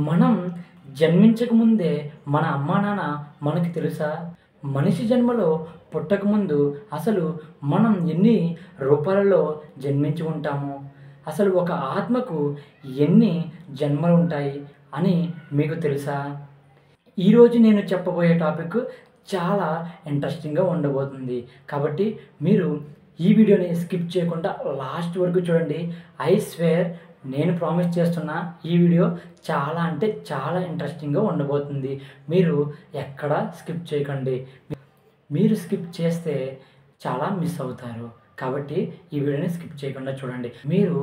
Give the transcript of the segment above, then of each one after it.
మనం జన్మించకముందే మన అమ్మా నాన్న మనకి తెలుసా? మనిషి జన్మలో పుట్టకముందు అసలు మనం ఎన్ని రూపాలలో జన్మించి ఉంటాము? అసలు ఒక ఆత్మకు ఎన్ని జన్మలుంటాయి అని మీకు తెలుసా? ఈరోజు నేను చెప్పబోయే టాపిక్ చాలా ఇంట్రెస్టింగ్‌గా ఉండబోతుంది. కాబట్టి మీరు ఈ వీడియోని స్కిప్ చేయకుండా లాస్ట్ వరకు చూడండి. ఐ స్వేర్ నేను ప్రామిస్ చేస్తున్నా ఈ వీడియో చాలా అంటే చాలా ఇంట్రెస్టింగ్‌గా ఉండబోతుంది. మీరు ఎక్కడ స్కిప్ చేయకండి. మీరు స్కిప్ చేస్తే చాలా మిస్ అవుతారు. కాబట్టి ఈ వీడియోని స్కిప్ చేయకుండా చూడండి. మీరు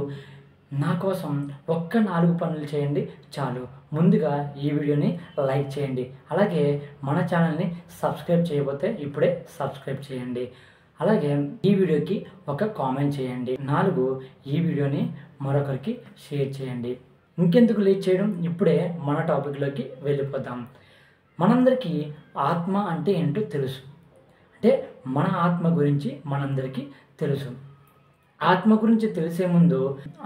నా కోసం ఒక్క 4 పనులు చేయండి చాలు. ముందుగా ఈ వీడియోని లైక్ చేయండి. అలాగే మన ఛానల్‌ని సబ్స్క్రైబ్ చేయకపోతే ఇప్పుడే సబ్స్క్రైబ్ చేయండి. అలాగే ఈ వీడియోకి ఒక కామెంట్ చేయండి. 4 ఈ వీడియోని మరొకరికి షేర్ చేయండి. ఇంకెందుకు లేట్ చేయడం, ఇప్పుడే మన టాపిక్‌లోకి వెళ్ళిపోదాం. మనందరికీ ఆత్మ అంటే ఏంటో తెలుసు. అంటే మన ఆత్మ గురించి మనందరికీ తెలుసు. ఆత్మ గురించి తెలిసే ముందు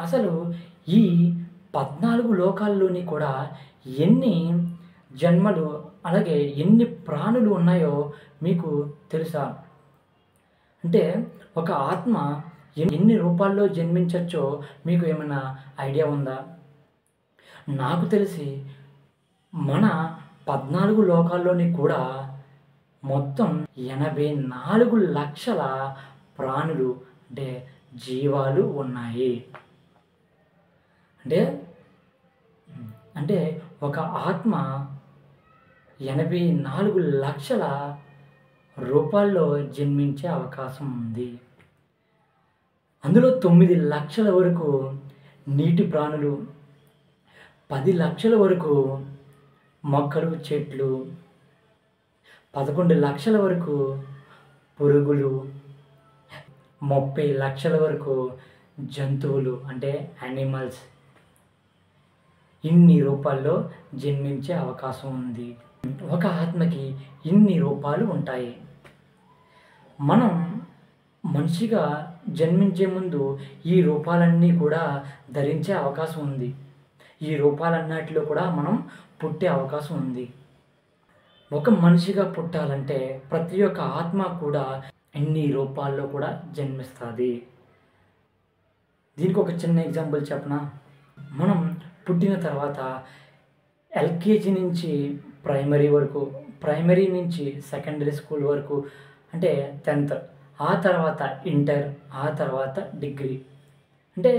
అసలు ఈ 14 లోకాల్లోని కూడా ఎన్ని జన్మలు అలాగే ఎన్ని ప్రాణులు ఉన్నాయో మీకు తెలుసా? అంటే ఒక ఆత్మ ఎన్ని రూపాల్లో జన్మించవచ్చో మీకు ఏమైనా ఐడియా ఉందా? నాకు తెలిసి మన 14 లోకాల్లోని కూడా మొత్తం 84 లక్షల ప్రాణులు అంటే జీవాలు ఉన్నాయి. అంటే ఒక ఆత్మ 84 లక్షల రూపాల్లో జన్మించే అవకాశం ఉంది. అందులో 9 లక్షల వరకు నీటి ప్రాణులు, 10 లక్షల వరకు మొక్కలు, చెట్లు, 11 లక్షల వరకు పురుగులు, 30 లక్షల వరకు జంతువులు అంటే యానిమల్స్ ఇన్ని రూపాల్లో జన్మించే అవకాశం ఉంది. ఒక ఆత్మకి ఇన్ని రూపాలు ఉంటాయి. మనం మనిషిగా జన్మించే ముందు ఈ రూపాలన్నీ కూడా ధరించే అవకాశం ఉంది. ఈ రూపాలన్నిటిలో కూడా మనం పుట్టే అవకాశం ఉంది. ఒక మనిషిగా పుట్టాలంటే ప్రతి ఒక్క ఆత్మ కూడా ఇన్ని రూపాల్లో కూడా జన్మిస్తుంది. దీనికి ఒక చిన్న ఎగ్జాంపుల్ చెప్పనా? మనం పుట్టిన తర్వాత ఎల్కేజీ నుంచి ప్రైమరీ వరకు, ప్రైమరీ నుంచి సెకండరీ స్కూల్ వరకు అంటే 10th, ఆ తర్వాత ఇంటర్, ఆ తర్వాత డిగ్రీ. అంటే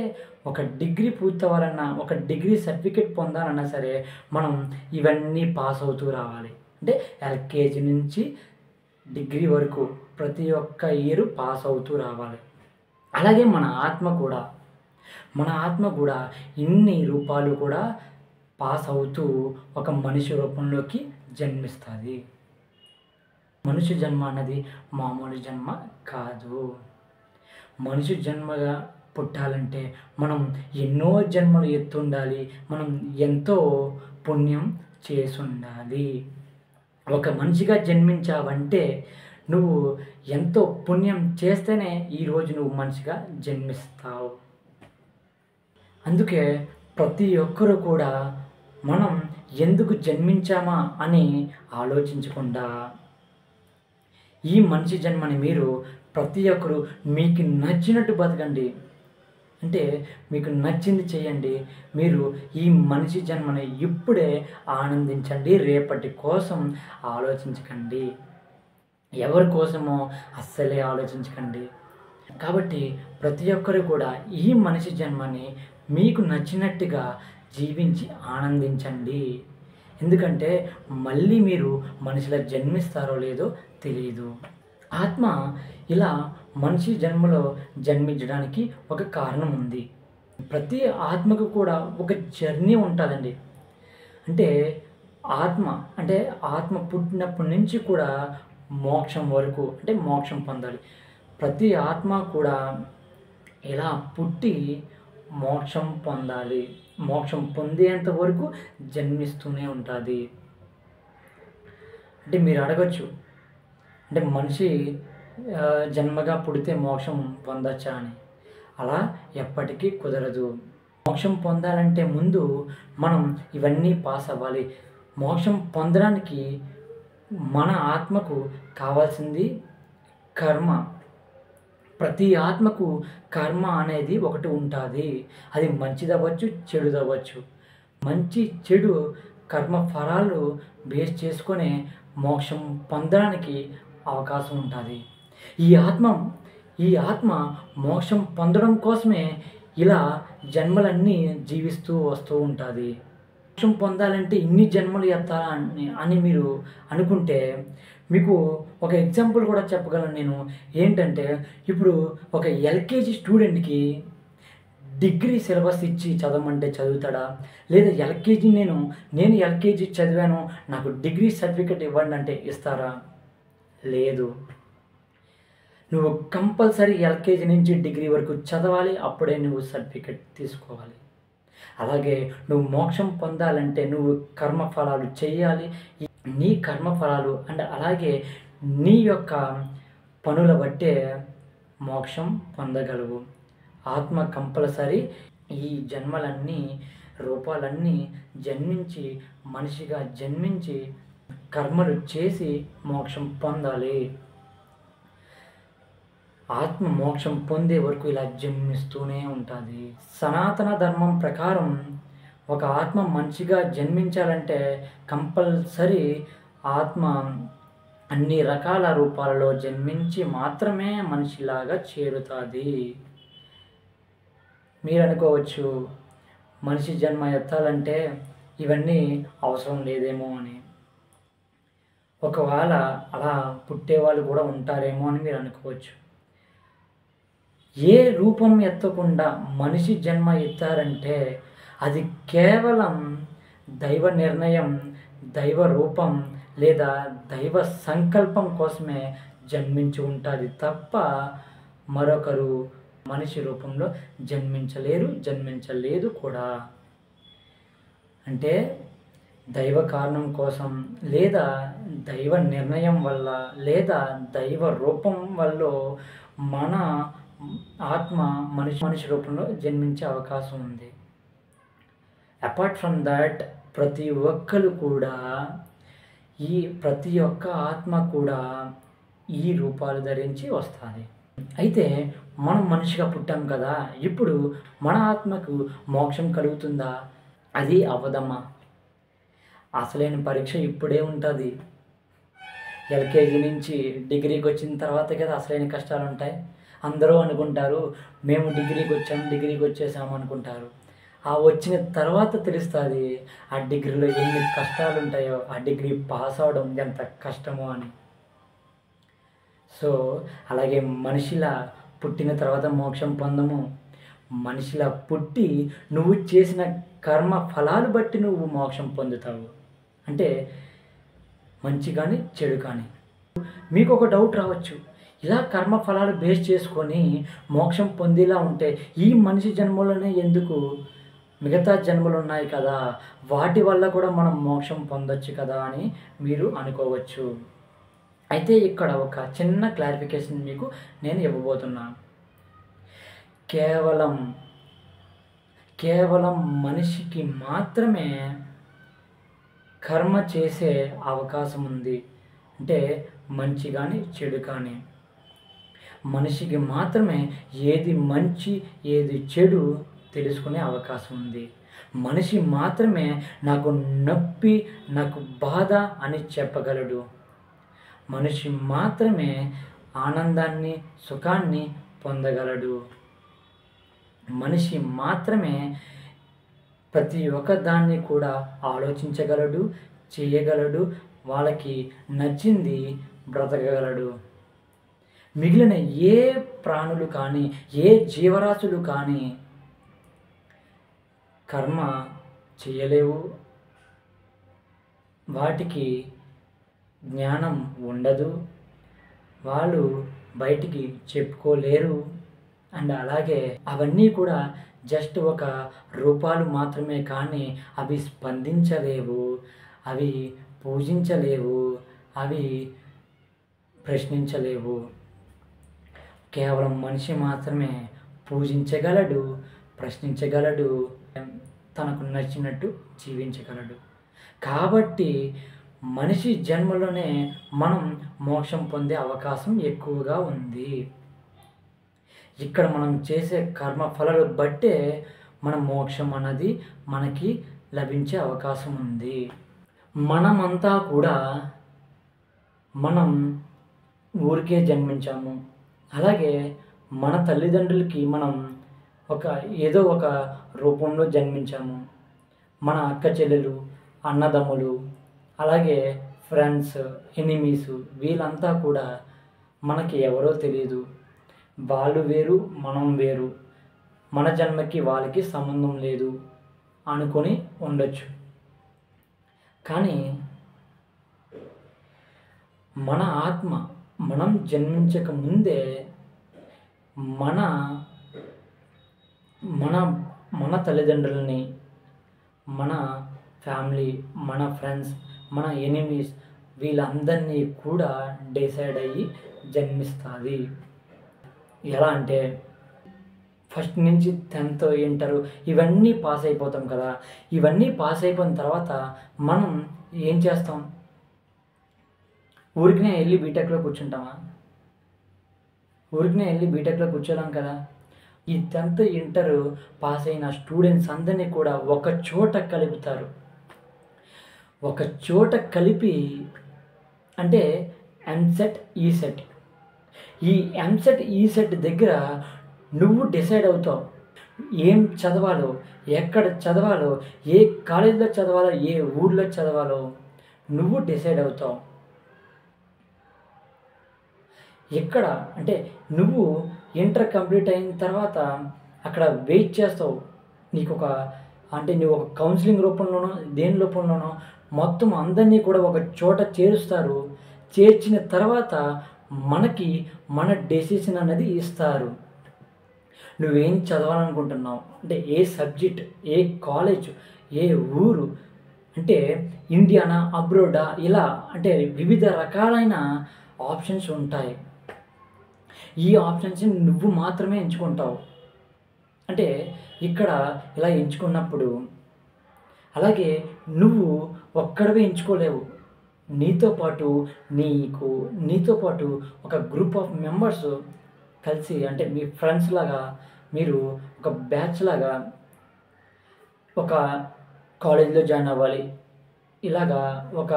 ఒక డిగ్రీ పూర్తవ్వాలన్నా, ఒక డిగ్రీ సర్టిఫికేట్ పొందాలన్నా సరే మనం ఇవన్నీ పాస్ అవుతూ రావాలి. అంటే ఎల్కేజీ నుంచి డిగ్రీ వరకు ప్రతి ఒక్క ఇయర్ పాస్ అవుతూ రావాలి. అలాగే మన ఆత్మ కూడా ఇన్ని రూపాలు కూడా పాస్ అవుతూ ఒక మనిషి రూపంలోకి జన్మిస్తుంది. మనిషి జన్మ అన్నది మామూలు జన్మ కాదు. మనిషి జన్మగా పుట్టాలంటే మనం ఎన్నో జన్మలు ఎత్తుండాలి. మనం ఎంతో పుణ్యం చేసి ఉండాలి. ఒక మనిషిగా జన్మించావంటే నువ్వు ఎంతో పుణ్యం చేస్తేనే ఈరోజు నువ్వు మనిషిగా జన్మిస్తావు. అందుకే ప్రతి ఒక్కరూ కూడా మనం ఎందుకు జన్మించామా అని ఆలోచించకుండా ఈ మనిషి జన్మని మీరు ప్రతి ఒక్కరు మీకు నచ్చినట్టు బతకండి. అంటే మీకు నచ్చింది చేయండి. మీరు ఈ మనిషి జన్మని ఇప్పుడే ఆనందించండి. రేపటి కోసం ఆలోచించకండి. ఎవరి కోసమో అస్సలే ఆలోచించకండి. కాబట్టి ప్రతి ఒక్కరు కూడా ఈ మనిషి జన్మని మీకు నచ్చినట్టుగా జీవించి ఆనందించండి. ఎందుకంటే మళ్ళీ మీరు మనిషిలా జన్మిస్తారో లేదో తెలియదు. ఆత్మ ఇలా మనిషి జన్మలో జన్మించడానికి ఒక కారణం ఉంది. ప్రతి ఆత్మకు కూడా ఒక జర్నీ ఉంటుందండి. అంటే ఆత్మ పుట్టినప్పటి నుంచి కూడా మోక్షం వరకు అంటే మోక్షం పొందాలి. ప్రతి ఆత్మ కూడా ఇలా పుట్టి మోక్షం పొందాలి. మోక్షం పొందేంత వరకు జన్మిస్తూనే ఉంటుంది. అంటే మీరు అడగచ్చు, అంటే మనిషి జన్మగా పుడితే మోక్షం పొందొచ్చా అని. అలా ఎప్పటికీ కుదరదు. మోక్షం పొందాలంటే ముందు మనం ఇవన్నీ పాస్ అవ్వాలి. మోక్షం పొందడానికి మన ఆత్మకు కావాల్సింది కర్మ. ప్రతి ఆత్మకు కర్మ అనేది ఒకటి ఉంటుంది. అది మంచిదవ్వచ్చు, చెడుదవ్వచ్చు. మంచి చెడు కర్మ ఫలాలు బేస్ చేసుకొని మోక్షం పొందడానికి అవకాశం ఉంటుంది. ఈ ఆత్మ ఈ ఆత్మ మోక్షం పొందడం కోసమే ఇలా జన్మలన్నీ జీవిస్తూ వస్తూ ఉంటుంది. మోక్షం పొందాలంటే ఇన్ని జన్మలు ఎత్తాలా అని మీరు అనుకుంటే మీకు ఒక ఎగ్జాంపుల్ కూడా చెప్పగలను నేను. ఏంటంటే ఇప్పుడు ఒక ఎల్కేజీ స్టూడెంట్కి డిగ్రీ సిలబస్ ఇచ్చి చదవమంటే చదువుతాడా? లేదా నేను ఎల్కేజీ చదివాను, నాకు డిగ్రీ సర్టిఫికెట్ ఇవ్వండి అంటే ఇస్తారా? లేదు. నువ్వు కంపల్సరీ ఎల్కేజీ నుంచి డిగ్రీ వరకు చదవాలి, అప్పుడే నువ్వు సర్టిఫికెట్ తీసుకోవాలి. అలాగే నువ్వు మోక్షం పొందాలంటే నువ్వు కర్మఫలాలు చేయాలి. నీ కర్మఫలాలు అండ్ అలాగే నీ యొక్క పనుల బట్టే మోక్షం పొందగలవు. ఆత్మ కంపల్సరీ ఈ జన్మలన్నీ రూపాలన్నీ జన్మించి మనిషిగా జన్మించి కర్మలు చేసి మోక్షం పొందాలి. ఆత్మ మోక్షం పొందే వరకు ఇలా జన్మిస్తూనే ఉంటుంది. సనాతన ధర్మం ప్రకారం ఒక ఆత్మ మనిషిగా జన్మించాలంటే కంపల్సరీ ఆత్మ అన్ని రకాల రూపాలలో జన్మించి మాత్రమే మనిషిలాగా చేరుతుంది. మీరు అనుకోవచ్చు, మనిషి జన్మ ఎత్తాలంటే ఇవన్నీ అవసరం లేదేమో అని. ఒకవేళ అలా పుట్టేవాళ్ళు కూడా ఉంటారేమో అని మీరు అనుకోవచ్చు. ఏ రూపం ఎత్తకుండా మనిషి జన్మ ఎత్తారంటే అది కేవలం దైవ నిర్ణయం, దైవ రూపం లేదా దైవ సంకల్పం కోసమే జన్మించి ఉంటుంది తప్ప మరొకరు మనిషి రూపంలో జన్మించలేదు కూడా. అంటే దైవ కారణం కోసం లేదా దైవ నిర్ణయం వల్ల లేదా దైవ రూపం వల్ల మన ఆత్మ మనిషి రూపంలో జన్మించే అవకాశం ఉంది. అపార్ట్ ఫ్రమ్ దాట్ ప్రతి ఒక్క ఆత్మ కూడా ఈ రూపాలు ధరించి వస్తుంది. అయితే మనం మనిషిగా పుట్టాం కదా, ఇప్పుడు మన ఆత్మకు మోక్షం కలుగుతుందా? అది అవదమ్మా. అసలైన పరీక్ష ఇప్పుడే ఉంటుంది. ఎల్కేజీ నుంచి డిగ్రీకి వచ్చిన తర్వాత కదా అసలైన కష్టాలు ఉంటాయి. అందరూ అనుకుంటారు మేము డిగ్రీకి వచ్చేసాము అనుకుంటారు. ఆ వచ్చిన తర్వాత తెలుస్తుంది ఆ డిగ్రీలో ఎన్ని కష్టాలు ఉంటాయో, ఆ డిగ్రీ పాస్ అవడం ఎంత కష్టమో అని. సో అలాగే మనిషిలా పుట్టిన తర్వాత మోక్షం పొందము. మనిషిలా పుట్టి నువ్వు చేసిన కర్మ ఫలాలు బట్టి నువ్వు మోక్షం పొందుతావు. అంటే మంచి కానీ చెడు కానీ. మీకు ఒక డౌట్ రావచ్చు, ఇలా కర్మ ఫలాలు బేస్ చేసుకొని మోక్షం పొందేలా ఉంటే ఈ మనిషి జన్మలోనే ఎందుకు, మిగతా జన్మలు ఉన్నాయి కదా, వాటి వల్ల కూడా మనం మోక్షం పొందొచ్చు కదా అని మీరు అనుకోవచ్చు. అయితే ఇక్కడ ఒక చిన్న క్లారిఫికేషన్ మీకు నేను ఇవ్వబోతున్నాను. కేవలం మనిషికి మాత్రమే కర్మ చేసే అవకాశం ఉంది. అంటే మంచి కానీ చెడు కానీ మనిషికి మాత్రమే ఏది మంచి ఏది చెడు తెలుసుకునే అవకాశం ఉంది. మనిషి మాత్రమే నాకు నొప్పి నాకు బాధ అని చెప్పగలడు. మనిషి మాత్రమే ఆనందాన్ని సుఖాన్ని పొందగలడు. మనిషి మాత్రమే ప్రతి ఒక్క దాన్ని కూడా ఆలోచించగలడు, చేయగలడు, వాళ్ళకి నచ్చింది బ్రతకగలడు. మిగిలిన ఏ ప్రాణులు కానీ ఏ జీవరాశులు కానీ కర్మ చేయలేవు, వాటికి జ్ఞానం ఉండదు, వాళ్ళు బయటికి చెప్పుకోలేరు. అండ్ అలాగే అవన్నీ కూడా జస్ట్ ఒక రూపాలు మాత్రమే కానీ అవి స్పందించలేవు, అవి పూజించలేవు, అవి ప్రశ్నించలేవు. కేవలం మనిషి మాత్రమే పూజించగలడు, ప్రశ్నించగలడు, తనకు నచ్చినట్టు జీవించగలడు. కాబట్టి మనిషి జన్మలోనే మనం మోక్షం పొందే అవకాశం ఎక్కువగా ఉంది. ఇక్కడ మనం చేసే కర్మ ఫలాలు బట్టే మన మోక్షం అన్నది మనకి లభించే అవకాశం ఉంది. మనమంతా కూడా మనం ఊరికే జన్మించాము. అలాగే మన తల్లిదండ్రులకి మనం ఏదో ఒక రూపంలో జన్మించాము. మన అక్క చెల్లెలు, అన్నదమ్ములు, అలాగే ఫ్రెండ్స్, ఎనిమీస్ వీళ్ళంతా కూడా మనకి ఎవరో తెలియదు. వాళ్ళు వేరు, మనం వేరు, మన జన్మకి వాళ్ళకి సంబంధం లేదు అనుకొని ఉండొచ్చు. కానీ మన ఆత్మ మనం జన్మించక ముందే మన మన మన తల్లిదండ్రులని, మన ఫ్యామిలీ, మన ఫ్రెండ్స్, మన ఎనిమీస్ వీళ్ళందరినీ కూడా డిసైడ్ అయ్యి జన్మిస్తుంది. ఎలా అంటే ఫస్ట్ నుంచి 10th, ఇంటర్ ఇవన్నీ పాస్ అయిపోతాం కదా. ఇవన్నీ పాస్ అయిపోయిన తర్వాత మనం ఏం చేస్తాం? ఊరికనే వెళ్ళి బీటెక్లో కూర్చుంటామా? ఊరికనే వెళ్ళి బీటెక్లో కూర్చోలేం కదా. ఈ 10th, ఇంటర్ పాస్ అయిన స్టూడెంట్స్ అందరినీ కూడా ఒక చోట కలుపుతారు. ఒక చోట కలిపి అంటే ఎంసెట్, ఈసెట్. ఈ ఎంసెట్, ఈసెట్ దగ్గర నువ్వు డిసైడ్ అవుతావు ఏం చదవాలో, ఎక్కడ చదవాలో, ఏ కాలేజీలో చదవాలో, ఏ ఊళ్ళో చదవాలో నువ్వు డిసైడ్ అవుతావు. ఎక్కడ అంటే నువ్వు ఇంటర్ కంప్లీట్ అయిన తర్వాత అక్కడ వెయిట్ చేస్తావు. నువ్వు ఒక కౌన్సిలింగ్ రూపంలోనో దేని రూపంలోనో మొత్తం అందరినీ కూడా ఒక చోట చేరుస్తారు. చేర్చిన తర్వాత మనకి మన డెసిషన్ అనేది ఇస్తారు. నువ్వేం చదవాలనుకుంటున్నావు అంటే ఏ సబ్జెక్ట్, ఏ కాలేజ్, ఏ ఊరు, అంటే ఇండియానా, అబ్రోడా, ఇలా అంటే వివిధ రకాలైన ఆప్షన్స్ ఉంటాయి. ఈ ఆప్షన్స్ని నువ్వు మాత్రమే ఎంచుకుంటావు. అంటే ఇక్కడ ఇలా ఎంచుకున్నప్పుడు అలాగే నువ్వు ఒక్కడవే ఎంచుకోలేవు. నీతో పాటు ఒక గ్రూప్ ఆఫ్ మెంబర్స్ కలిసి అంటే మీ ఫ్రెండ్స్ లాగా మీరు ఒక బ్యాచ్ లాగా ఒక కాలేజీలో జాయిన్ అవ్వాలి. ఇలాగా ఒక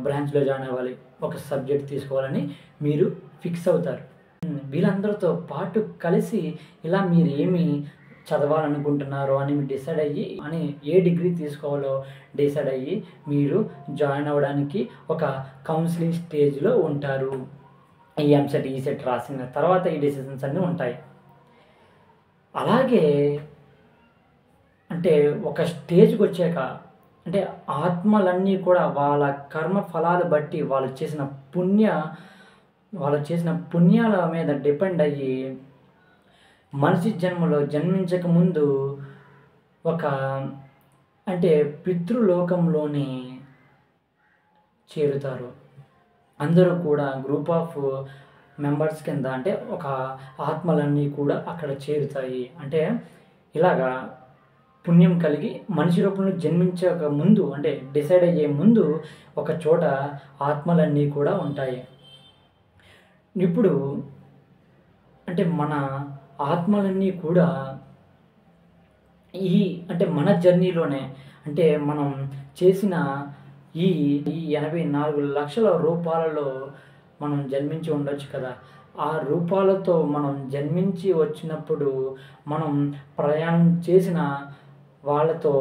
బ్రాంచ్లో జాయిన్ అవ్వాలి. ఒక సబ్జెక్ట్ తీసుకోవాలని మీరు ఫిక్స్ అవుతారు. వీళ్ళందరితో పాటు కలిసి ఇలా మీరు ఏమి చదవాలనుకుంటున్నారో అని మీరు డిసైడ్ అయ్యి ఏ డిగ్రీ తీసుకోవాలో డిసైడ్ అయ్యి మీరు జాయిన్ అవ్వడానికి ఒక కౌన్సిలింగ్ స్టేజ్లో ఉంటారు. ఈ ఎంసెట్, ఈసెట్ రాసిన తర్వాత ఈ డెసిషన్స్ అన్నీ ఉంటాయి. అలాగే అంటే ఒక స్టేజ్కి వచ్చాక అంటే ఆత్మలన్నీ కూడా వాళ్ళ కర్మ ఫలాలు బట్టి వాళ్ళు చేసిన పుణ్యాల మీద డిపెండ్ అయ్యి మనిషి జన్మలో జన్మించక ముందు అంటే పితృలోకంలోని చేరుతారు. అందరూ కూడా గ్రూప్ ఆఫ్ మెంబర్స్ కింద అంటే ఒక ఆత్మలన్నీ కూడా అక్కడ చేరుతాయి. అంటే ఇలాగా పుణ్యం కలిగి మనిషి రూపంలో జన్మించక ముందు అంటే డిసైడ్ అయ్యే ముందు ఒక చోట ఆత్మలన్నీ కూడా ఉంటాయి. ఇప్పుడు అంటే మన ఆత్మలన్నీ కూడా అంటే మన జర్నీలోనే అంటే మనం చేసిన ఈ 84 లక్షల రూపాలలో మనం జన్మించి ఉండొచ్చు కదా. ఆ రూపాలతో మనం జన్మించి వచ్చినప్పుడు మనం ప్రయాణం చేసిన వాళ్ళతో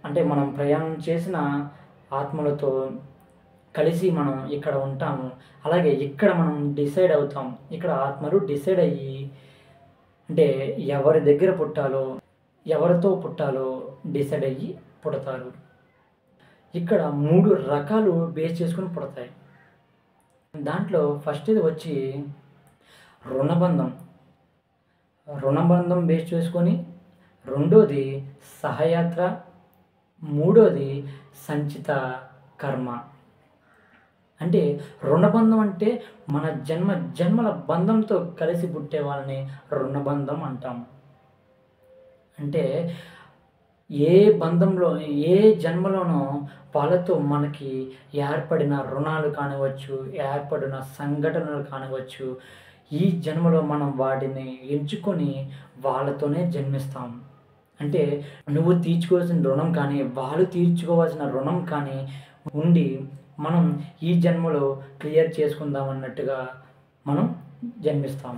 అంటే మనం ప్రయాణం చేసిన ఆత్మలతో కలిసి మనం ఇక్కడ ఉంటాము. అలాగే ఇక్కడ మనం డిసైడ్ అవుతాం. ఇక్కడ ఆత్మలు డిసైడ్ అయ్యి అంటే ఎవరి దగ్గర పుట్టాలో, ఎవరితో పుట్టాలో డిసైడ్ అయ్యి పుడతారు. ఇక్కడ 3 రకాలు బేస్ చేసుకుని పుడతాయి. దాంట్లో ఫస్ట్ది వచ్చి రుణబంధం బేస్ చేసుకొని, రెండోది సహయాత్ర, మూడోది సంచిత కర్మ. అంటే రుణబంధం అంటే మన జన్మల బంధంతో కలిసి పుట్టే వాళ్ళని రుణబంధం అంటాం. అంటే ఏ బంధంలో ఏ జన్మలోనో వాళ్ళతో మనకి ఏర్పడిన రుణాలు కానివ్వచ్చు, ఏర్పడిన సంఘటనలు కానివ్వచ్చు, ఈ జన్మలో మనం వాటిని ఎంచుకొని వాళ్ళతోనే జన్మిస్తాం. అంటే నువ్వు తీర్చుకోవాల్సిన రుణం కానీ, వాళ్ళు తీర్చుకోవాల్సిన రుణం కానీ ఉండి మనం ఈ జన్మలో క్లియర్ చేసుకుందాం అన్నట్టుగా మనం జన్మిస్తాం.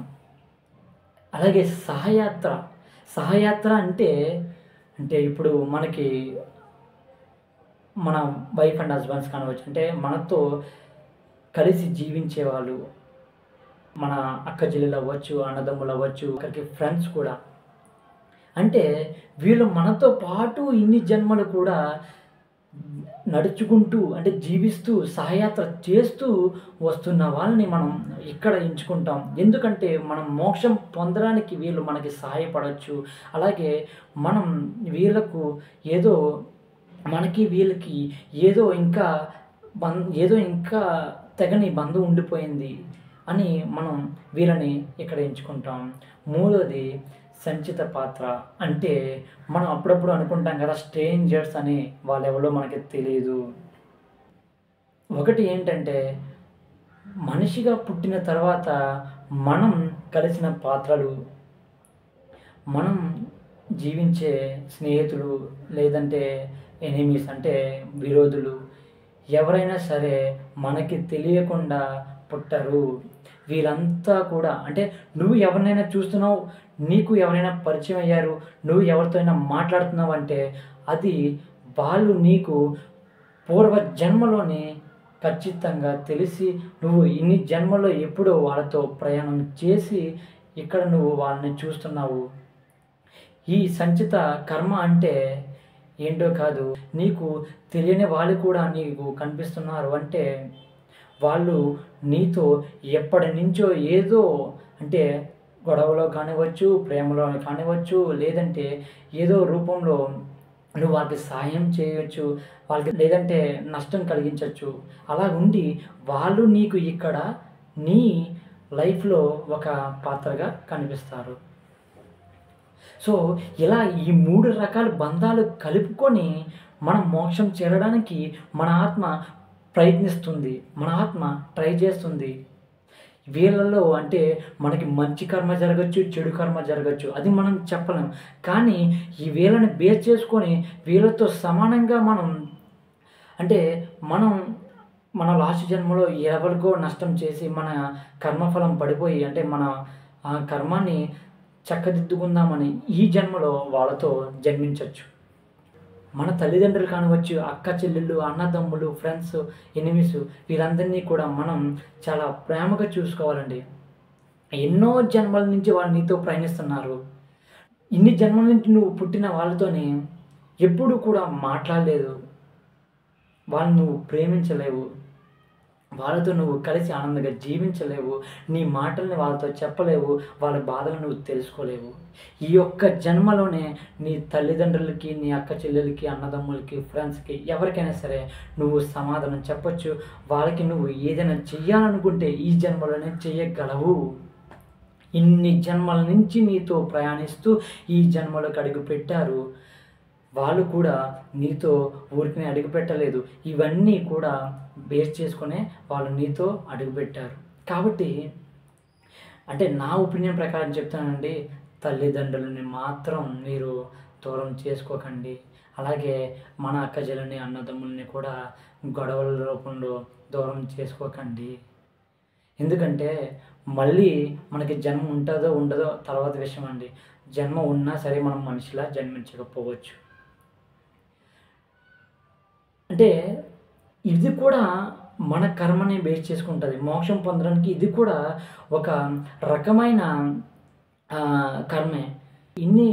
అలాగే సహయాత్ర. సహయాత్ర అంటే ఇప్పుడు మనకి మన వైఫ్ అండ్ హస్బెండ్స్ కానివచ్చు, అంటే మనతో కలిసి జీవించేవాళ్ళు, మన అక్క చెల్లెలు అవ్వచ్చు, అన్నదమ్ములు అవ్వచ్చు, ఒకరికి ఫ్రెండ్స్ కూడా. అంటే వీళ్ళు మనతో పాటు ఇన్ని జన్మలు కూడా నడుచుకుంటూ అంటే జీవిస్తూ సహయాత్ర చేస్తూ వస్తున్న వాళ్ళని మనం ఇక్కడ ఎంచుకుంటాం. ఎందుకంటే మనం మోక్షం పొందడానికి వీళ్ళు మనకి సహాయపడవచ్చు. అలాగే మనం వీళ్ళకు ఏదో మనకి వీళ్ళకి ఏదో ఇంకా ఏదో ఇంకా తెగని బంధం ఉండిపోయింది అని మనం వీళ్ళని ఇక్కడ ఎంచుకుంటాం. మూడోది సంచిత పాత్ర. అంటే మనం అప్పుడప్పుడు అనుకుంటాం కదా, స్ట్రేంజర్స్ అని, వాళ్ళెవరో మనకి తెలియదు. ఒకటి ఏంటంటే మనిషిగా పుట్టిన తర్వాత మనం కలిసిన పాత్రలు, మనం జీవించే స్నేహితులు, లేదంటే ఎనిమీస్ అంటే విరోధులు, ఎవరైనా సరే మనకి తెలియకుండా పుట్టరు. వీళ్ళంతా కూడా అంటే నువ్వు ఎవరినైనా చూస్తున్నావు, నీకు ఎవరైనా పరిచయం అయ్యారు, నువ్వు ఎవరితో అయినా మాట్లాడుతున్నావు అంటే అది వాళ్ళు నీకు పూర్వ జన్మలోనే ఖచ్చితంగా తెలిసి నువ్వు ఇన్ని జన్మల్లో ఎప్పుడో వాళ్ళతో ప్రయాణం చేసి ఇక్కడ నువ్వు వాళ్ళని చూస్తున్నావు. ఈ సంచిత కర్మ అంటే ఏంటో కాదు, నీకు తెలియని వాళ్ళు కూడా నీకు కనిపిస్తున్నారు అంటే వాళ్ళు నీతో ఎప్పటి నుంచో ఏదో అంటే గొడవలో కానివ్వచ్చు, ప్రేమలో కానివ్వచ్చు, లేదంటే ఏదో రూపంలో నువ్వు వాళ్ళకి సహాయం చేయవచ్చు, వాళ్ళకి లేదంటే నష్టం కలిగించవచ్చు. అలా ఉండి వాళ్ళు నీకు ఇక్కడ నీ లైఫ్లో ఒక పాత్రగా కనిపిస్తారు. సో ఇలా ఈ 3 రకాల బంధాలు కలుపుకొని మనం మోక్షం చేరడానికి మన ఆత్మ ప్రయత్నిస్తుంది, మన ఆత్మ ట్రై చేస్తుంది. వీళ్ళలో అంటే మనకి మంచి కర్మ జరగచ్చు, చెడు కర్మ జరగచ్చు, అది మనం చెప్పలేం. కానీ ఈ వీళ్ళని బేస్ చేసుకొని వీళ్ళతో సమానంగా మనం అంటే మన లాస్ట్ జన్మలో ఎవరికో నష్టం చేసి మన కర్మఫలం పడిపోయి అంటే మన ఆ కర్మాన్ని చక్కదిద్దుకుందామని ఈ జన్మలో వాళ్ళతో జన్మించవచ్చు. మన తల్లిదండ్రులు కానివచ్చు, అక్క చెల్లెళ్ళు, అన్నదమ్ములు, ఫ్రెండ్స్, ఎనిమీస్, వీళ్ళందరినీ కూడా మనం చాలా ప్రేమగా చూసుకోవాలండి. ఎన్నో జన్మల నుంచి వాళ్ళు నీతో ప్రయాణిస్తున్నారు. ఇన్ని జన్మల నుంచి నువ్వు పుట్టిన వాళ్ళతోని ఎప్పుడూ కూడా మాట్లాడలేదు, వాళ్ళని నువ్వు ప్రేమించలేవు, వాళ్ళతో నువ్వు కలిసి ఆనందంగా జీవించలేవు, నీ మాటల్ని వాళ్ళతో చెప్పలేవు, వాళ్ళ బాధలను నువ్వు తెలుసుకోలేవు. ఈ ఒక్క జన్మలోనే నీ తల్లిదండ్రులకి, నీ అక్క చెల్లెలకి, అన్నదమ్ములకి, ఫ్రెండ్స్కి, ఎవరికైనా సరే నువ్వు సమాధానం చెప్పొచ్చు. వాళ్ళకి నువ్వు ఏదైనా చెయ్యాలనుకుంటే ఈ జన్మలోనే చెయ్యగలవు. ఇన్ని జన్మల నుంచి నీతో ప్రయాణిస్తూ ఈ జన్మలోకి అడుగు పెట్టారు. వాళ్ళు కూడా నీతో ఊరికనే అడుగుపెట్టలేదు. ఇవన్నీ కూడా బేస్ చేసుకునే వాళ్ళు నీతో అడుగుపెట్టారు. కాబట్టి అంటే నా ఒపీనియన్ ప్రకారం చెప్తానండి, తల్లిదండ్రులని మాత్రం మీరు దూరం చేసుకోకండి. అలాగే మన అక్క చెల్లెల్ని, అన్నదమ్ముల్ని కూడా గొడవల రూపంలో దూరం చేసుకోకండి. ఎందుకంటే మళ్ళీ మనకి జన్మ ఉంటుందో ఉండదో తర్వాత విషయం అండి. జన్మ ఉన్నా సరే మనం మనిషిలా జన్మించకపోవచ్చు. అంటే ఇది కూడా మన కర్మని బేస్ చేసుకుంటుంది. మోక్షం పొందడానికి ఇది కూడా ఒక రకమైన కర్మే. ఇన్ని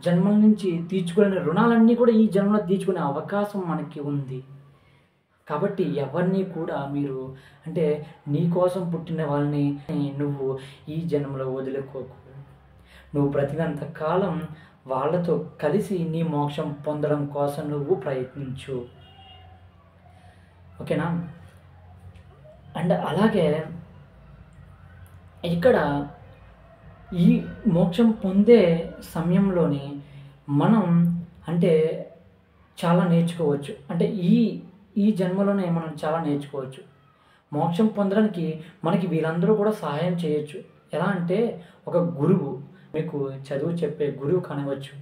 జన్మల నుంచి తీర్చుకునే రుణాలన్నీ కూడా ఈ జన్మలో తీర్చుకునే అవకాశం మనకి ఉంది. కాబట్టి ఎవరిని కూడా మీరు అంటే నీ కోసం పుట్టిన వాళ్ళని నువ్వు ఈ జన్మలో వదులుకోకు. నువ్వు బ్రతికినంత కాలం వాళ్ళతో కలిసి నీ మోక్షం పొందడం కోసం నువ్వు ప్రయత్నించు. ఓకేనా? అండ్ అలాగే ఇక్కడ ఈ మోక్షం పొందే సమయంలోని మనం అంటే చాలా నేర్చుకోవచ్చు. అంటే ఈ ఈ జన్మలోనే మనం చాలా నేర్చుకోవచ్చు. మోక్షం పొందడానికి మనకి వీళ్ళందరూ కూడా సహాయం చేయొచ్చు. ఎలా అంటే ఒక గురువు, మీకు చదువు చెప్పే గురువు కానివ్వచ్చు.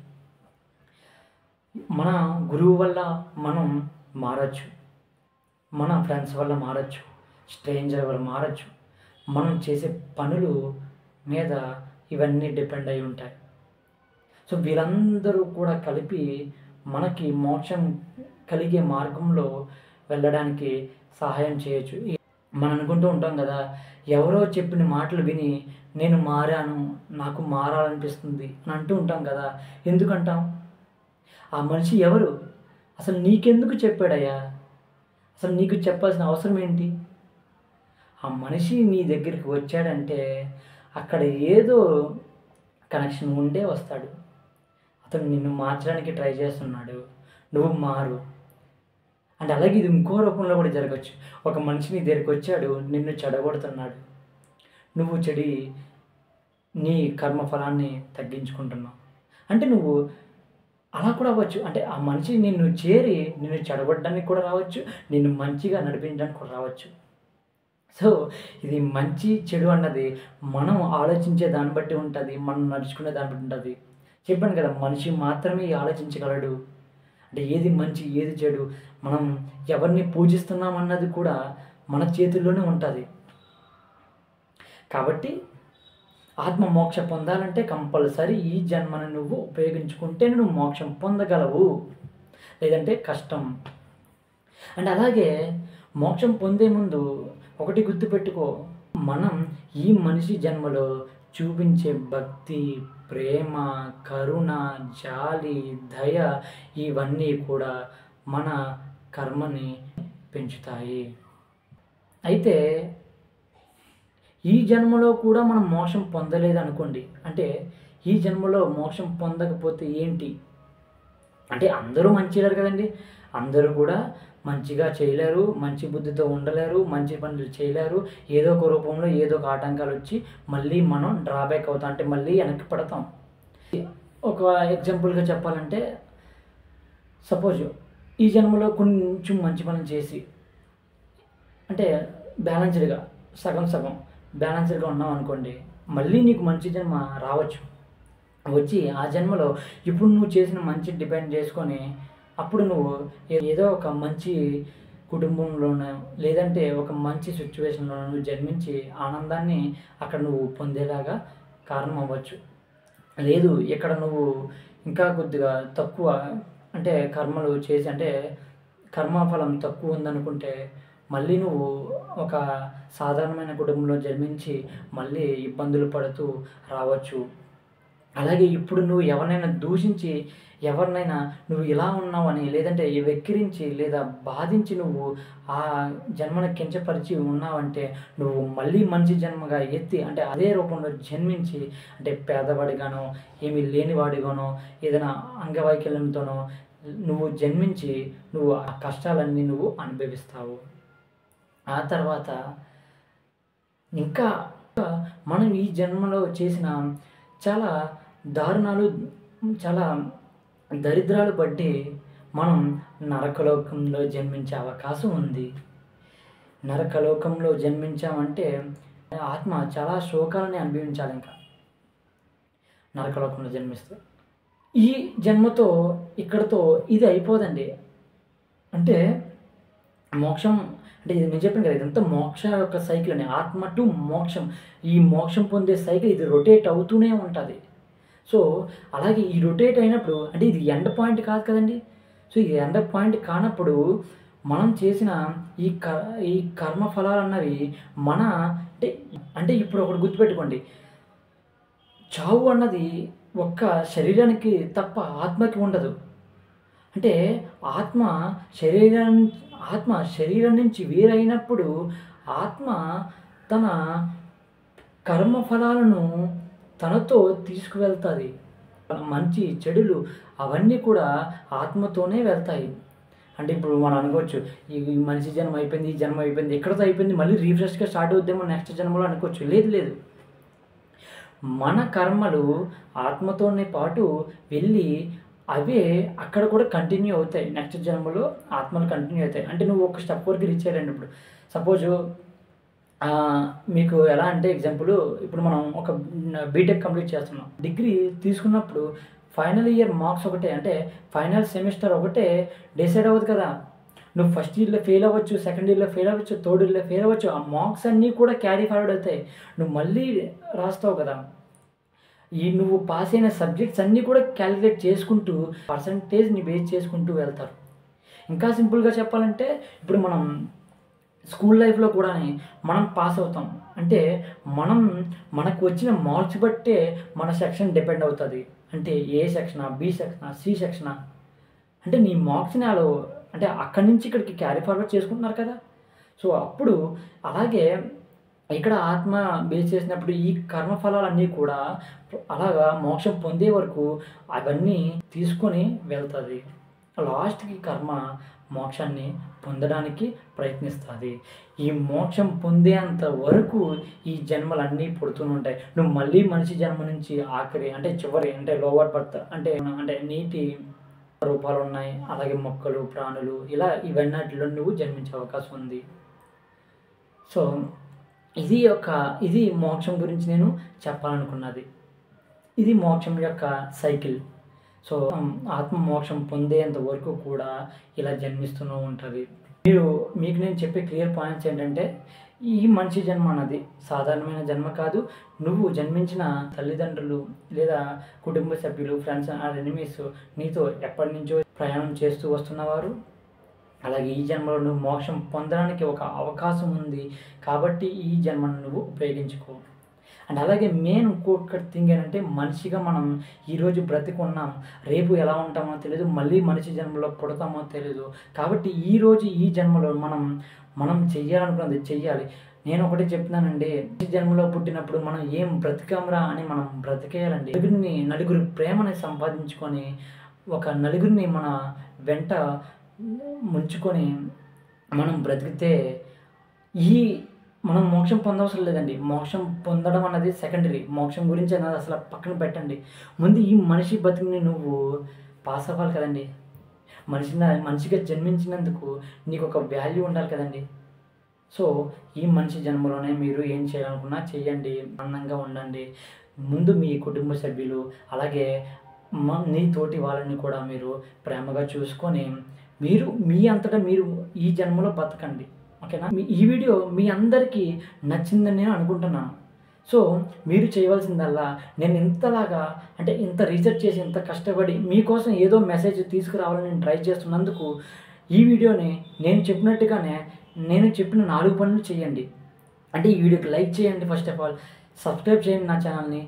మన గురువు వల్ల మనం మారొచ్చు. మన ఫ్రెండ్స్ వల్ల మారొచ్చు. స్ట్రేంజర్ వల్ల మారొచ్చు. మనం చేసే పనులు మీద ఇవన్నీ డిపెండ్ అయి ఉంటాయి. సో వీళ్ళందరూ కూడా కలిపి మనకి మోక్షం కలిగే మార్గంలో వెళ్ళడానికి సహాయం చేయొచ్చు. మనం అనుకుంటూ ఉంటాం కదా, ఎవరో చెప్పిన మాటలు విని నేను మారాను, నాకు మారాలనిపిస్తుంది అని అంటూ ఉంటాం కదా. ఎందుకంటాం? ఆ మనిషి ఎవరు? అసలు నీకెందుకు చెప్పాడయ్యా? అసలు నీకు చెప్పాల్సిన అవసరం ఏంటి? ఆ మనిషి నీ దగ్గరికి వచ్చాడంటే అక్కడ ఏదో కనెక్షన్ ఉండే వస్తాడు. అతను నిన్ను మార్చడానికి ట్రై చేస్తున్నాడు. నువ్వు మారు. అంటే అలాగే ఇది ఇంకో రూపంలో కూడా జరగచ్చు. ఒక మనిషి నీ దగ్గరికి వచ్చాడు, నిన్ను చెడగొడుతున్నాడు. నువ్వు చెడి నీ కర్మఫలాన్ని తగ్గించుకుంటున్నావు. అంటే నువ్వు అలా కూడా అవ్వచ్చు. అంటే ఆ మనిషి నిన్ను చేరి నిన్ను చెడగొట్టడానికి కూడా రావచ్చు, నిన్ను మంచిగా నడిపించడానికి కూడా రావచ్చు. సో ఇది మంచి చెడు అన్నది మనం ఆలోచించే దాన్ని బట్టి ఉంటుంది, మనం నడుచుకునే దాన్ని బట్టి ఉంటుంది. చెప్పాను కదా, మనిషి మాత్రమే ఆలోచించగలడు. అంటే ఏది మంచి ఏది చెడు, మనం ఎవరిని పూజిస్తున్నాం అన్నది కూడా మన చేతుల్లోనే ఉంటుంది. కాబట్టి ఆత్మ మోక్ష పొందాలంటే కంపల్సరీ ఈ జన్మను నువ్వు ఉపయోగించుకుంటే నువ్వు మోక్షం పొందగలవు, లేదంటే కష్టం. అండ్ అలాగే మోక్షం పొందే ముందు ఒకటి గుర్తుపెట్టుకో, మనం ఈ మనిషి జన్మలో చూపించే భక్తి, ప్రేమ, కరుణ, జాలి, దయ ఇవన్నీ కూడా మన కర్మని పెంచుతాయి. అయితే ఈ జన్మలో కూడా మనం మోక్షం పొందలేదనుకోండి, అంటే ఈ జన్మలో మోక్షం పొందకపోతే ఏంటి అంటే అందరూ మంచి చేయలేరు కదండి. అందరూ కూడా మంచిగా చేయలేరు, మంచి బుద్ధితో ఉండలేరు, మంచి పనులు చేయలేరు. ఏదో ఒక రూపంలో ఏదో ఒక ఆటంకాలు వచ్చి మళ్ళీ మనం డ్రాబ్యాక్ అవుతాం, అంటే మళ్ళీ వెనక్కి పడతాం. ఒక ఎగ్జాంపుల్గా చెప్పాలంటే, సపోజ్ ఈ జన్మలో కొంచెం మంచి పనులు చేసి అంటే బ్యాలెన్స్డ్గా సగం సగం బ్యాలెన్స్డ్గా ఉన్నాం అనుకోండి, మళ్ళీ నీకు మంచి జన్మ రావచ్చు. వచ్చి ఆ జన్మలో ఇప్పుడు నువ్వు చేసిన మంచి డిపెండ్ చేసుకొని అప్పుడు నువ్వు ఏదో ఒక మంచి కుటుంబంలోనో లేదంటే ఒక మంచి సిచ్యువేషన్లోనో నువ్వు జన్మించి ఆనందాన్ని అక్కడ నువ్వు పొందేలాగా కారణం అవ్వచ్చు. లేదు ఇక్కడ నువ్వు ఇంకా కొద్దిగా తక్కువ అంటే కర్మలు చేసి అంటే కర్మఫలం తక్కువ ఉందనుకుంటే మళ్ళీ నువ్వు ఒక సాధారణమైన కుటుంబంలో జన్మించి మళ్ళీ ఇబ్బందులు పడుతూ రావచ్చు. అలాగే ఇప్పుడు నువ్వు ఎవరినైనా దూషించి ఎవరినైనా నువ్వు ఇలా ఉన్నావని లేదంటే వెక్కిరించి లేదా బాధించి నువ్వు ఆ జన్మను కించపరిచి ఉన్నావంటే నువ్వు మళ్ళీ మంచి జన్మగా ఎత్తి అంటే అదే రూపంలో జన్మించి అంటే పేదవాడిగానో ఏమీ లేనివాడిగానో ఏదైనా అంగవైకల్యంతోనో నువ్వు జన్మించి నువ్వు ఆ కష్టాలన్నీ నువ్వు అనుభవిస్తావు. ఆ తర్వాత ఇంకా మనం ఈ జన్మలో చేసిన చాలా దారుణాలు, చాలా దరిద్రాలు బట్టి మనం నరకలోకంలో జన్మించే అవకాశం ఉంది. నరకలోకంలో జన్మించామంటే ఆత్మ చాలా శోకాలని అనుభవించాలి. ఇంకా నరకలోకంలో జన్మిస్తే ఈ జన్మతో ఇక్కడతో ఇది అయిపోదండి. అంటే మోక్షం అంటే ఇది నేను చెప్పాను కదా, ఇదంతా మోక్ష యొక్క సైకిల్ అని, ఆత్మ టు మోక్షం. ఈ మోక్షం పొందే సైకిల్ ఇది రొటేట్ అవుతూనే ఉంటుంది. సో అలాగే ఈ రొటేట్ అయినప్పుడు అంటే ఇది ఎండ్ పాయింట్ కాదు కదండి. సో ఇది ఎండ్ పాయింట్ కానప్పుడు మనం చేసిన ఈ కర్మ ఫలాలు అన్నవి మన అంటే అంటే ఇప్పుడు ఒకటి గుర్తుపెట్టుకోండి, చావు అన్నది ఒక్క శరీరానికి తప్ప ఆత్మకి ఉండదు. అంటే ఆత్మ శరీరం నుంచి వేరైనప్పుడు ఆత్మ తన కర్మఫలాలను తనతో తీసుకువెళ్తుంది. మంచి చెడులు అవన్నీ కూడా ఆత్మతోనే వెళ్తాయి. అంటే ఇప్పుడు మనం అనుకోవచ్చు ఈ మనిషి జన్మ అయిపోయింది, ఈ జన్మ అయిపోయింది, ఎక్కడితో అయిపోయింది, మళ్ళీ రీఫ్రెష్గా స్టార్ట్ అవుద్దేమో నెక్స్ట్ జన్మలో అనుకోవచ్చు. లేదు, మన కర్మలు ఆత్మతోనే పాటు వెళ్ళి అవే అక్కడ కూడా కంటిన్యూ అవుతాయి. నెక్స్ట్ జన్మలో ఆత్మలు కంటిన్యూ అవుతాయి. అంటే నువ్వు ఒక స్టెప్ వరకు రీచ్ అయ్యారండి. ఇప్పుడు సపోజు మీకు ఎలా అంటే ఎగ్జాంపుల్, ఇప్పుడు మనం ఒక బీటెక్ కంప్లీట్ చేస్తున్నాం. డిగ్రీ తీసుకున్నప్పుడు ఫైనల్ ఇయర్ మార్క్స్ ఒకటే, అంటే ఫైనల్ సెమిస్టర్ ఒకటే డిసైడ్ అవ్వదు కదా. నువ్వు ఫస్ట్ ఇయర్‌లో ఫెయిల్ అవ్వచ్చు, సెకండ్ ఇయర్‌లో ఫెయిల్ అవ్వచ్చు, థర్డ్ ఇయర్‌లో ఫెయిల్ అవ్వచ్చు. ఆ మార్క్స్ అన్నీ కూడా క్యారీ ఫార్వర్డ్ అవుతాయి. నువ్వు మళ్ళీ రాస్తావు కదా. నువ్వు పాస్ అయిన సబ్జెక్ట్స్ అన్నీ కూడా క్యాలిక్యులేట్ చేసుకుంటూ పర్సంటేజ్‌ని బేస్ చేసుకుంటూ వెళ్తారు. ఇంకా సింపుల్‌గా చెప్పాలంటే ఇప్పుడు మనం స్కూల్ లైఫ్‌లో కూడాని మనం పాస్ అవుతాం. అంటే మనం మనకు వచ్చిన మార్క్స్ బట్టే మన సెక్షన్ డిపెండ్ అవుతది. అంటే ఏ సెక్షనా? బి సెక్షనా? సి సెక్షనా? అంటే నీ మార్క్స్‌ని ఆళ్ళు అంటే అక్కడి నుంచి ఇక్కడికి క్యారీ ఫార్వర్డ్ చేసుకుంటున్నారు కదా. సో, అప్పుడు అలాగే ఇక్కడ ఆత్మ బేస్ చేసినప్పుడు ఈ కర్మ ఫలాలన్నీ కూడా అలాగా మోక్షం పొందే వరకు అవన్నీ తీసుకొని వెళ్తది. లాస్ట్‌కి కర్మ మోక్షాన్ని పొందడానికి ప్రయత్నిస్తది. ఈ మోక్షం పొందేంత వరకు ఈ జన్మలన్నీ పుడుతూనే ఉంటాయి. నువ్వు మళ్ళీ మనిషి జన్మ నుంచి ఆఖరి అంటే చివరి అంటే లోవర్ బర్త్ అంటే నీటి రూపాలున్నాయి. అలాగే మొక్కలు, ప్రాణులు ఇలా ఇవన్నిటిలో నువ్వు జన్మించే అవకాశం ఉంది. సో, ఇది మోక్షం గురించి నేను చెప్పాలనుకున్నది. ఇది మోక్షం యొక్క సైకిల్. సో, ఆత్మ మోక్షం పొందేంత వరకు కూడా ఇలా జన్మిస్తూనే ఉంటది. మీకు నేను చెప్పే క్లియర్ పాయింట్స్ ఏంటంటే, ఈ మనిషి జన్మ అన్నది సాధారణమైన జన్మ కాదు. నువ్వు జన్మించిన తల్లిదండ్రులు లేదా కుటుంబ సభ్యులు, ఫ్రెండ్స్ ఆర్ ఎనిమీస్ నీతో ఎప్పటినుంచో ప్రయాణం చేస్తూ వస్తున్నవారు. అలాగే ఈ జన్మలో నువ్వు మోక్షం పొందడానికి ఒక అవకాశం ఉంది. కాబట్టి ఈ జన్మను నువ్వు ఉపయోగించుకో. అండ్ అలాగే మెయిన్ ఇంకొక థింగ్ ఏంటంటే, మనిషిగా మనం ఈరోజు బ్రతికున్నాం. రేపు ఎలా ఉంటామో తెలీదు. మళ్ళీ మనిషి జన్మలో పుడతామో తెలీదు. కాబట్టి ఈరోజు ఈ జన్మలో మనం చెయ్యాలనుకున్నది చెయ్యాలి. నేను ఒకటే చెప్తున్నానండి. ఈ జన్మలో పుట్టినప్పుడు మనం ఏం బ్రతికాంరా అని మనం బ్రతికేయాలండి. నలుగురి ప్రేమని సంపాదించుకొని, ఒక నలుగురిని మన వెంట ముంచుకొని మనం బ్రతికితే మనం మోక్షం పొందవసరం లేదండి. మోక్షం పొందడం అన్నది సెకండరీ. మోక్షం గురించి అన్నది అసలు పక్కన పెట్టండి. ముందు ఈ మనిషి బతుకుని నువ్వు పాస్ అవ్వాలి కదండీ. మనిషిగా జన్మించినందుకు నీకు ఒక వాల్యూ ఉండాలి కదండీ. సో, ఈ మనిషి జన్మలోనే మీరు ఏం చేయాలనుకున్నా చెయ్యండి. ఆనందంగా ఉండండి. ముందు మీ కుటుంబ సభ్యులు అలాగే నీ తోటి వాళ్ళని కూడా మీరు ప్రేమగా చూసుకొని మీ అంతటా మీరు ఈ జన్మలో బతకండి. ఓకేనా. ఈ వీడియో మీ అందరికీ నచ్చిందని నేను అనుకుంటున్నాను. సో, మీరు చేయవలసిందల్లా నేను ఇంతలాగా అంటే ఇంత రీసెర్చ్ చేసి ఇంత కష్టపడి మీకోసం ఏదో మెసేజ్ తీసుకురావాలని నేను ట్రై చేస్తున్నందుకు ఈ వీడియోని నేను చెప్పినట్టుగానే నేను చెప్పిన 4 పనులు చేయండి. అంటే ఈ వీడియోకి లైక్ చేయండి, ఫస్ట్ ఆఫ్ ఆల్ సబ్స్క్రైబ్ చేయండి నా ఛానల్ని.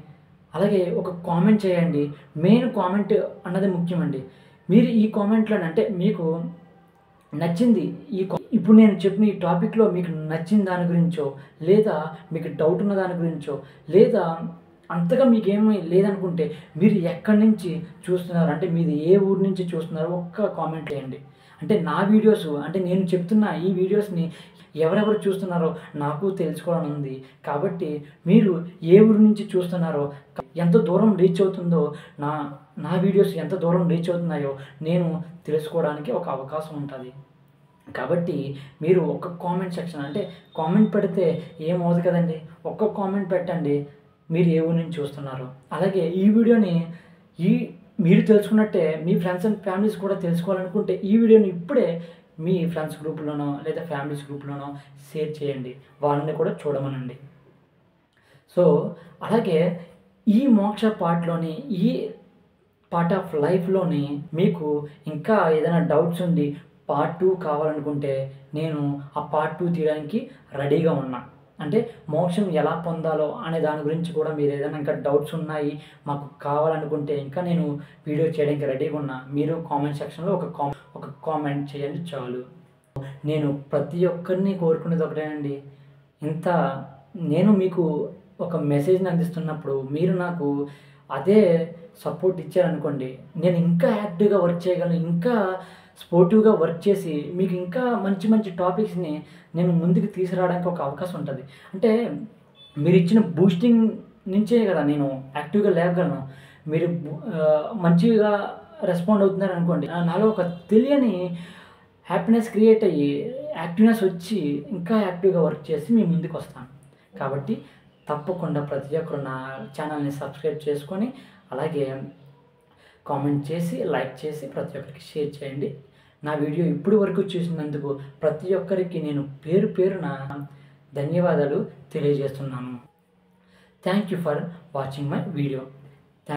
అలాగే ఒక కామెంట్ చేయండి. మెయిన్ కామెంట్ అన్నది ముఖ్యమండి. మీరు ఈ కామెంట్లోనే అంటే మీకు నచ్చింది ఇప్పుడు నేను చెప్పిన ఈ టాపిక్‌లో మీకు నచ్చిన దాని గురించో, లేదా మీకు డౌట్ ఉన్న దాని గురించో, లేదా అంతగా మీకేమీ లేదనుకుంటే మీరు ఎక్కడి నుంచి చూస్తున్నారు, అంటే మీది ఏ ఊరు నుంచి చూస్తున్నారో ఒక్క కామెంట్ చేయండి. అంటే నా వీడియోస్ అంటే నేను చెప్తున్న ఈ వీడియోస్‌ని ఎవరెవరు చూస్తున్నారో నాకు తెలుసుకోవాలని ఉంది. కాబట్టి మీరు ఏ ఊరు నుంచి చూస్తున్నారో, ఎంత దూరం రీచ్ అవుతుందో, నా వీడియోస్ ఎంత దూరం రీచ్ అవుతున్నాయో నేను తెలుసుకోవడానికి ఒక అవకాశం ఉంటది. కాబట్టి మీరు ఒక కామెంట్ సెక్షన్ అంటే కామెంట్ పెడితే ఏమవుదు కదండీ. ఒక్క కామెంట్ పెట్టండి. మీరు ఏ ఊరు నుంచి చూస్తున్నారో. అలాగే ఈ వీడియోని మీరు తెలుసుకున్నట్టే మీ ఫ్రెండ్స్ అండ్ ఫ్యామిలీస్ కూడా తెలుసుకోవాలనుకుంటే ఈ వీడియోని ఇప్పుడే మీ ఫ్రెండ్స్ గ్రూప్‌లోనో లేదా ఫ్యామిలీస్ గ్రూప్‌లోనో షేర్ చేయండి. వాళ్ళని కూడా చూడమనండి. సో, అలాగే ఈ మోక్ష పార్ట్‌లోని ఈ పార్ట్ ఆఫ్ లైఫ్‌లోని మీకు ఇంకా ఏదైనా డౌట్స్ ఉండి పార్ట్ 2 కావాలనుకుంటే నేను ఆ పార్ట్ 2 తీయడానికి రెడీగా ఉన్నా. అంటే మోక్షం ఎలా పొందాలో అనే దాని గురించి కూడా మీరు ఏదైనా ఇంకా డౌట్స్ ఉన్నాయి మాకు కావాలనుకుంటే ఇంకా నేను వీడియో చేయడానికి రెడీగా ఉన్నా. మీరు కామెంట్ సెక్షన్‌లో ఒక కామెంట్ చేయండి చాలు. నేను ప్రతి ఒక్కరిని కోరుకునేది ఒకటేనండి. నేను మీకు ఒక మెసేజ్‌ని అందిస్తున్నప్పుడు మీరు నాకు అదే సపోర్ట్ ఇచ్చారనుకోండి, నేను ఇంకా యాక్టివ్‌గా వర్క్ చేయగలను. ఇంకా స్పోర్టివ్‌గా వర్క్ చేసి మీకు ఇంకా మంచి మంచి టాపిక్స్‌ని నేను ముందుకు తీసుకురావడానికి ఒక అవకాశం ఉంటది. అంటే మీరిచ్చిన బూస్టింగ్ నుంచే కదా నేను యాక్టివ్‌గా లేగలను. మీరు మంచిగా రెస్పాండ్ అవుతున్నారు అనుకోండి, నాలో ఒక తెలియని హ్యాపీనెస్ క్రియేట్ అయ్యి యాక్టివ్నెస్ వచ్చి ఇంకా యాక్టివ్గా వర్క్ చేసి మీ ముందుకు వస్తాను. కాబట్టి తప్పకుండా ప్రతి ఒక్కరు నా ఛానల్ని సబ్స్క్రైబ్ చేసుకొని, అలాగే కామెంట్ చేసి, లైక్ చేసి ప్రతి ఒక్కరికి షేర్ చేయండి. నా వీడియో ఇప్పటి వరకు చూసినందుకు ప్రతి ఒక్కరికి నేను పేరు పేరున ధన్యవాదాలు తెలియజేస్తున్నాను. Thank you for watching my video.